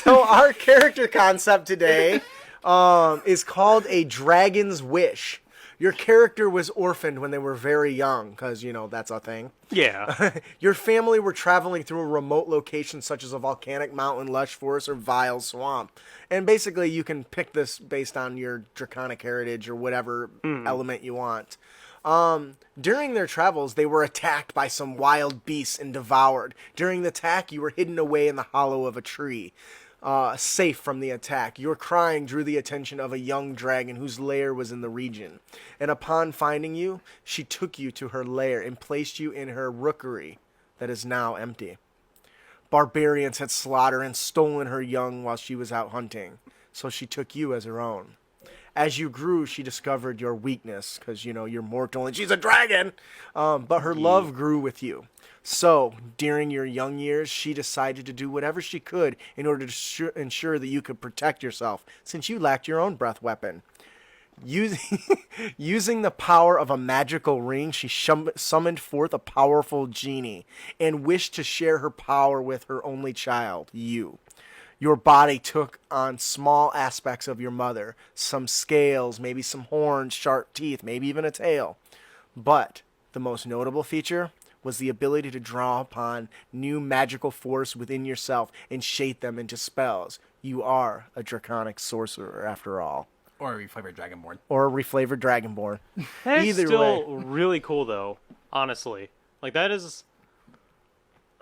So our character concept today is called a dragon's wish. Your character was orphaned when they were very young, because, that's a thing. Yeah. Your family were traveling through a remote location such as a volcanic mountain, lush forest, or vile swamp. And basically, you can pick this based on your draconic heritage or whatever element you want. During their travels, they were attacked by some wild beasts and devoured. During the attack, you were hidden away in the hollow of a tree. Safe from the attack. Your crying drew the attention of a young dragon whose lair was in the region. And upon finding you, she took you to her lair and placed you in her rookery that is now empty. Barbarians had slaughtered and stolen her young while she was out hunting, so she took you as her own. As you grew, she discovered your weakness, because, you're mortal and she's a dragon. But her love grew with you. So, during your young years, she decided to do whatever she could in order to ensure that you could protect yourself, since you lacked your own breath weapon. Using the power of a magical ring, she summoned forth a powerful genie and wished to share her power with her only child, you. Your body took on small aspects of your mother, some scales, maybe some horns, sharp teeth, maybe even a tail. But the most notable feature was the ability to draw upon new magical force within yourself and shape them into spells. You are a draconic sorcerer, after all. Or a reflavored dragonborn. Or a reflavored dragonborn. That's Either still way. really cool, though, honestly. Like, that is...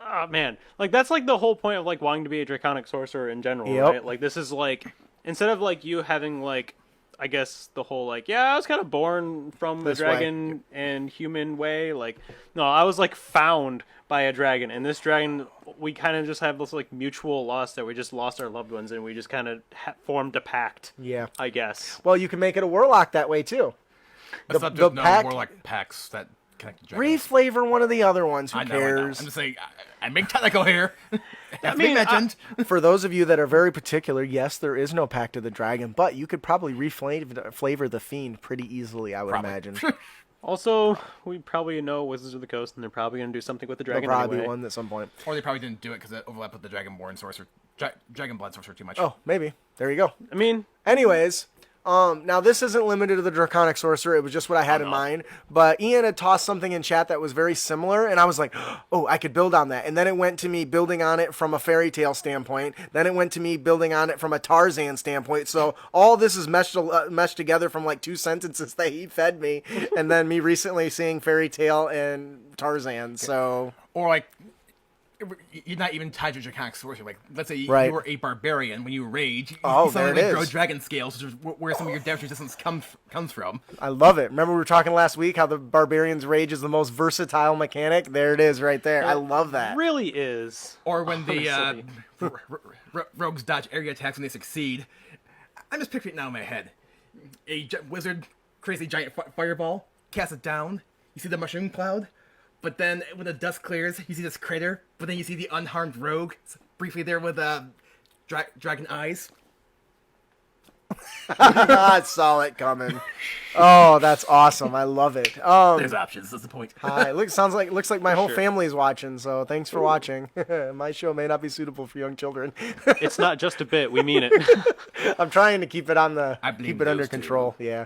Oh, man. Like, that's, like, the whole point of, like, wanting to be a draconic sorcerer in general, Yep. right? Like, this is, like... Instead of, like, you having, like... I guess the whole, like, yeah, I was kind of born from the dragon and human way. Like, no, I was, like, found by a dragon. And this dragon, we kind of just have this, like, mutual loss that we just lost our loved ones. And we just kind of formed a pact. Yeah. I guess. Well, you can make it a warlock that way, too. Except there's no more, like, packs that connect to dragons. Reflavor one of the other ones. Who I know. cares? I'm just saying, I'm being technical here. That's mean, been mentioned. For those of you that are very particular, yes, there is no Pact of the Dragon, but you could probably reflavor the Fiend pretty easily, I would imagine. Also, we probably know Wizards of the Coast, and they're probably going to do something with the There'll dragon probably anyway. be one at some point. Or they probably didn't do it because it overlapped with the Dragonborn sorcerer, Dragonblood sorcerer too much. Oh, maybe. There you go. I mean... Anyways, now this isn't limited to the Draconic Sorcerer. It was just what I had in mind. But Ian had tossed something in chat that was very similar, and I was like, oh, I could build on that. And then it went to me building on it from a fairy tale standpoint. Then it went to me building on it from a Tarzan standpoint. So all this is meshed together from like 2 sentences that he fed me, and then me recently seeing fairy tale and Tarzan. So Or like, you're not even tied to draconic sorcery. Like, let's say you were a barbarian. When you rage, you suddenly grow dragon scales, which is where some of your damage resistance comes from. I love it. Remember we were talking last week how the barbarian's rage is the most versatile mechanic? There it is right there. I love that. Really is. Or when the rogues dodge area attacks when they succeed. I'm just picturing it now in my head. A wizard creates a giant fireball, casts it down, you see the mushroom cloud, but then when the dust clears, you see this crater, but then you see the unharmed rogue, briefly there with dragon eyes. I saw it coming. Oh, that's awesome. I love it. There's options, that's the point. Hi. Looks like my whole family is watching, so thanks for watching. My show may not be suitable for young children. It's not just a bit. We mean it. I'm trying to keep it under control. Yeah.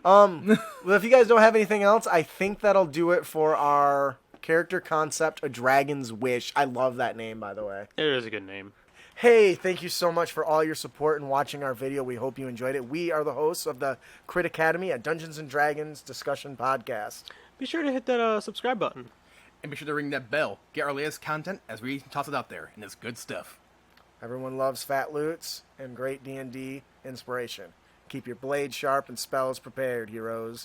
Well, if you guys don't have anything else, I think that'll do it for our character concept, A Dragon's Wish. I love that name, by the way. It is a good name. Hey, thank you so much for all your support and watching our video. We hope you enjoyed it. We are the hosts of the Crit Academy, a Dungeons & Dragons discussion podcast. Be sure to hit that subscribe button. And be sure to ring that bell. Get our latest content as we toss it out there, and it's good stuff. Everyone loves fat loots and great D&D inspiration. Keep your blade sharp and spells prepared, heroes.